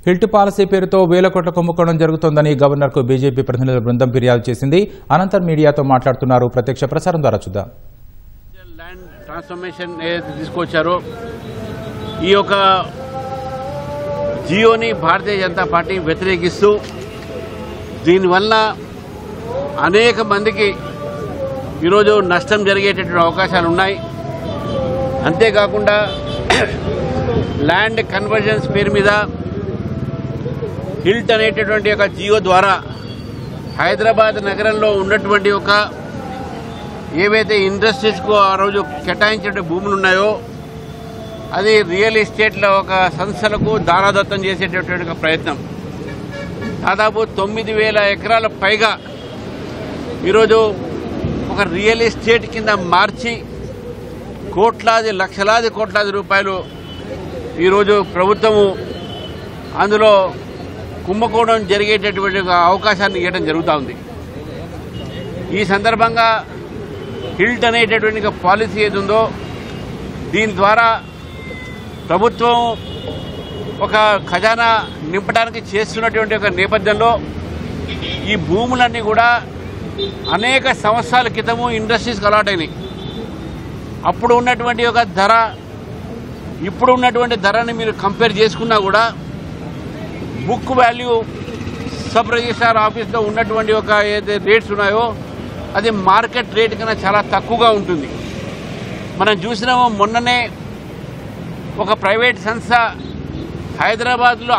HILT policy పేరుతో వేల కోట్ల కుంభకోణం జరుగుతోందని గవర్నర్కు బీజేపీ ప్రతినిధుల బృందం ఫిర్యాదు చేసింది. అనంతరం మీడియాతో మాట్లాడుతున్నారు. ప్రత్యక్ష ప్రసారం ద్వారా చూద్దాం. ల్యాండ్ ట్రాన్స్ఫర్మేషన్ ఏదైతే తీసుకొచ్చారో ఈ యొక్క జియోని భారతీయ జనతా పార్టీ వ్యతిరేకిస్తూ దీనివల్ల అనేక మందికి ఈరోజు నష్టం జరిగేటటువంటి అవకాశాలు ఉన్నాయి. అంతేకాకుండా ల్యాండ్ కన్వర్జన్స్ పేరు మీద హిల్ట్ అనేటటువంటి ఒక జియో ద్వారా హైదరాబాద్ నగరంలో ఉన్నటువంటి ఒక ఏవైతే ఇండస్ట్రీస్కు ఆ రోజు కేటాయించిన భూములు ఉన్నాయో అది రియల్ ఎస్టేట్లో ఒక సంస్థలకు దారాదత్తం చేసేటటువంటి ఒక ప్రయత్నం. దాదాపు 9,000 ఎకరాల పైగా ఈరోజు ఒక రియల్ ఎస్టేట్ కింద మార్చి లక్షలాది కోట్లాది రూపాయలు ఈరోజు ప్రభుత్వము అందులో కుంభకోణం జరిగేటటువంటి అవకాశాన్ని ఇవ్వడం జరుగుతూ ఉంది. ఈ సందర్భంగా హిల్ట్ అనేటటువంటి పాలసీ ఏది ఉందో దీని ద్వారా ప్రభుత్వం ఒక ఖజానా నింపడానికి చేస్తున్నటువంటి ఒక నేపథ్యంలో ఈ భూములన్నీ కూడా అనేక సంవత్సరాల క్రితము ఇండస్ట్రీస్కి అలాట్ అయినాయి. అప్పుడు ఉన్నటువంటి ఒక ధర ఇప్పుడు ఉన్నటువంటి ధరని మీరు కంపేర్ చేసుకున్నా కూడా బుక్ వాల్యూ సబ్ రిజిస్ట్రార్ ఆఫీస్లో ఉన్నటువంటి ఒక ఏదైతే రేట్స్ ఉన్నాయో అది మార్కెట్ రేట్ కన్నా చాలా తక్కువగా ఉంటుంది. మనం చూసినాము మొన్ననే ఒక ప్రైవేట్ సంస్థ హైదరాబాద్కు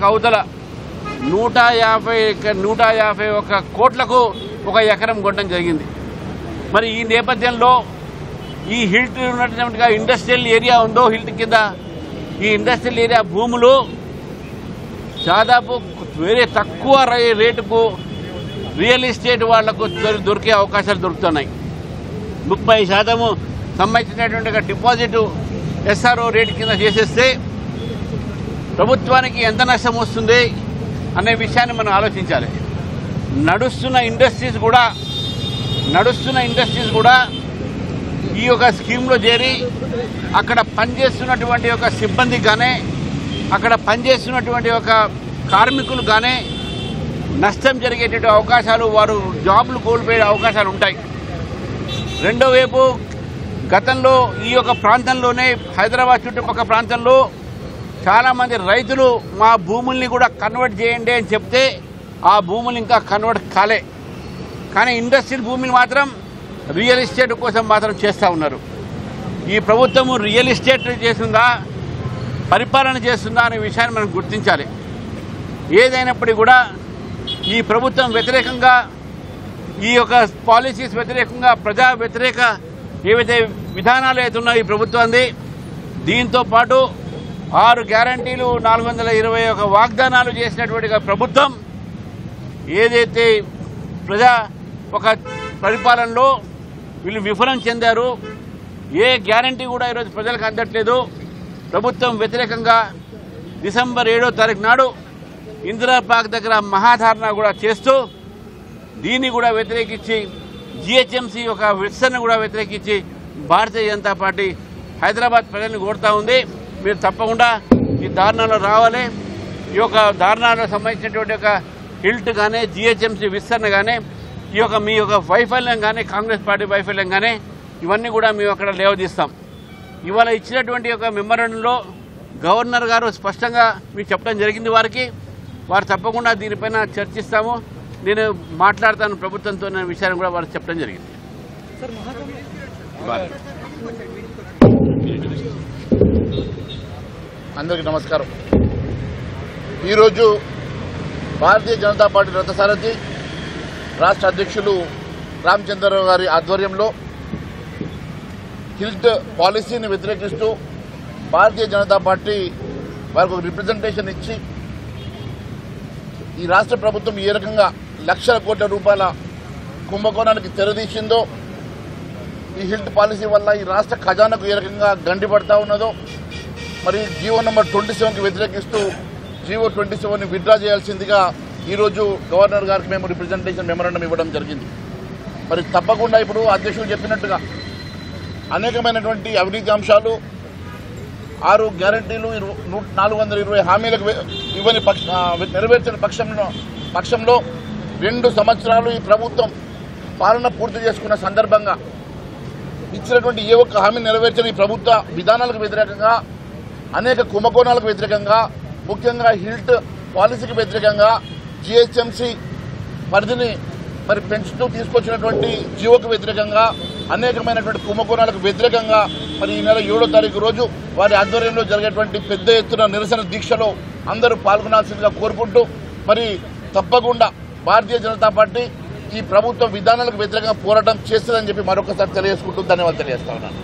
అవతల 151 కోట్లకు ఒక ఎకరం కొనడం జరిగింది. మరి ఈ నేపథ్యంలో ఈ హిల్ట్ ఉన్నటువంటి ఇండస్ట్రియల్ ఏరియా ఉందో హిల్ట్ కింద ఈ ఇండస్ట్రియల్ ఏరియా భూములు దాదాపు వేరే తక్కువ రేటుకు రియల్ ఎస్టేట్ వాళ్లకు దొరికే అవకాశాలు దొరుకుతున్నాయి. 30% సంబంధించినటువంటి డిపాజిట్ ఎస్ఆర్ఓ రేటు కింద చేసేస్తే ప్రభుత్వానికి ఎంత నష్టం వస్తుంది అనే విషయాన్ని మనం ఆలోచించాలి. నడుస్తున్న ఇండస్ట్రీస్ కూడా ఈ యొక్క స్కీమ్లో చేరి అక్కడ పనిచేస్తున్నటువంటి ఒక సిబ్బంది కానీ అక్కడ పనిచేస్తున్నటువంటి ఒక కార్మికులు కానీ నష్టం జరిగేటువంటి అవకాశాలు, వారు జాబులు కోల్పోయే అవకాశాలు ఉంటాయి. రెండో వైపు గతంలో ఈ యొక్క ప్రాంతంలోనే హైదరాబాద్ చుట్టుపక్కల ప్రాంతంలో చాలామంది రైతులు మా భూముల్ని కూడా కన్వర్ట్ చేయండి అని చెప్తే ఆ భూములు ఇంకా కన్వర్ట్ కాలే. కానీ ఇండస్ట్రియల్ భూమిని మాత్రం రియల్ ఎస్టేట్ కోసం మాత్రం చేస్తూ ఉన్నారు. ఈ ప్రభుత్వము రియల్ ఎస్టేట్ చేస్తుందా, పరిపాలన చేస్తుందా అనే విషయాన్ని మనం గుర్తించాలి. ఏదైనప్పటికీ కూడా ఈ ప్రభుత్వం వ్యతిరేకంగా ఈ యొక్క పాలసీస్ వ్యతిరేకంగా ప్రజా వ్యతిరేక ఏవైతే విధానాలు అవుతున్నాయో ఈ ప్రభుత్వాన్ని, దీంతో పాటు 6 గ్యారంటీలు 421 వాగ్దానాలు చేసినటువంటి ప్రభుత్వం ఏదైతే ప్రజా ఒక పరిపాలనలో వీళ్ళు విఫలం చెందారు, ఏ గ్యారంటీ కూడా ఈరోజు ప్రజలకు అందట్లేదు. ప్రభుత్వం వ్యతిరేకంగా డిసెంబర్ 7వ తారీఖు నాడు ఇందిరా పార్క్ దగ్గర మహాధారణ కూడా చేస్తూ దీన్ని కూడా వ్యతిరేకించి జిహెచ్ఎంసీ ఒక విస్తరణ కూడా వ్యతిరేకించి భారతీయ జనతా పార్టీ హైదరాబాద్ ప్రజల్ని కోరుతూ ఉంది. మీరు తప్పకుండా ఈ ధారణలో రావాలి. ఈ యొక్క ధారణలకు సంబంధించినటువంటి ఒక హిల్ట్ కానీ జిహెచ్ఎంసీ విస్తరణ కానీ ఈ యొక్క మీ యొక్క వైఫల్యం కానీ కాంగ్రెస్ పార్టీ వైఫల్యం కానీ ఇవన్నీ కూడా మేము అక్కడ లేవదీస్తాం. ఇవాళ ఇచ్చినటువంటి ఒక మెమరాండంలో గవర్నర్ గారు స్పష్టంగా మీకు చెప్పడం జరిగింది. వారు తప్పకుండా దీనిపైన చర్చిస్తాము, నేను మాట్లాడతాను ప్రభుత్వంతో అనే విషయాన్ని కూడా వారు చెప్పడం జరిగింది. అందరికీ నమస్కారం. ఈరోజు భారతీయ జనతా పార్టీ రథసారథి రాష్ట్ర అధ్యక్షులు రామచంద్రరావు గారి ఆధ్వర్యంలో హిల్ట్ పాలసీని వ్యతిరేకిస్తూ భారతీయ జనతా పార్టీ వారికి ఒక రిప్రజెంటేషన్ ఇచ్చి ఈ రాష్ట్ర ప్రభుత్వం ఏ రకంగా లక్షల కోట్ల రూపాయల కుంభకోణానికి తెరదీసిందో, ఈ హిల్ట్ పాలసీ వల్ల ఈ రాష్ట్ర ఖజానాకు ఏ రకంగా గండిపడతా ఉన్నదో, మరి జీవో నెంబర్ 27కి వ్యతిరేకిస్తూ జీవో 27ని విత్డ్రా చేయాల్సిందిగా ఈరోజు గవర్నర్ గారికి మేము రిప్రజెంటేషన్ మెమరాండం ఇవ్వడం జరిగింది. మరి తప్పకుండా ఇప్పుడు అధ్యక్షులు చెప్పినట్టుగా అనేకమైనటువంటి అవినీతి అంశాలు 6 గ్యారంటీలు 420 హామీలకు నెరవేర్చిన పక్షంలో 2 సంవత్సరాలు ఈ ప్రభుత్వం పాలన పూర్తి చేసుకున్న సందర్భంగా ఇచ్చినటువంటి ఏ ఒక్క హామీ నెరవేర్చిన ఈ ప్రభుత్వ విధానాలకు వ్యతిరేకంగా, అనేక కుంభకోణాలకు వ్యతిరేకంగా, ముఖ్యంగా హిల్ట్ పాలసీకి వ్యతిరేకంగా, జిహెచ్ఎంసీ పరిధిని పెంచుతూ తీసుకొచ్చినటువంటి జీవోకు వ్యతిరేకంగా, అనేకమైనటువంటి కుంభకోణాలకు వ్యతిరేకంగా ఈ నెల 7వ తారీఖు రోజు వారి ఆధ్వర్యంలో జరిగేటువంటి పెద్ద ఎత్తున నిరసన దీక్షలో అందరూ పాల్గొనాల్సిందిగా కోరుకుంటూ తప్పకుండా భారతీయ జనతా పార్టీ ఈ ప్రభుత్వ విధానాలకు వ్యతిరేకంగా పోరాటం చేస్తుందని చెప్పి మరొకసారి తెలియజేసుకుంటూ ధన్యవాదాలు తెలియజేస్తా ఉన్నాను.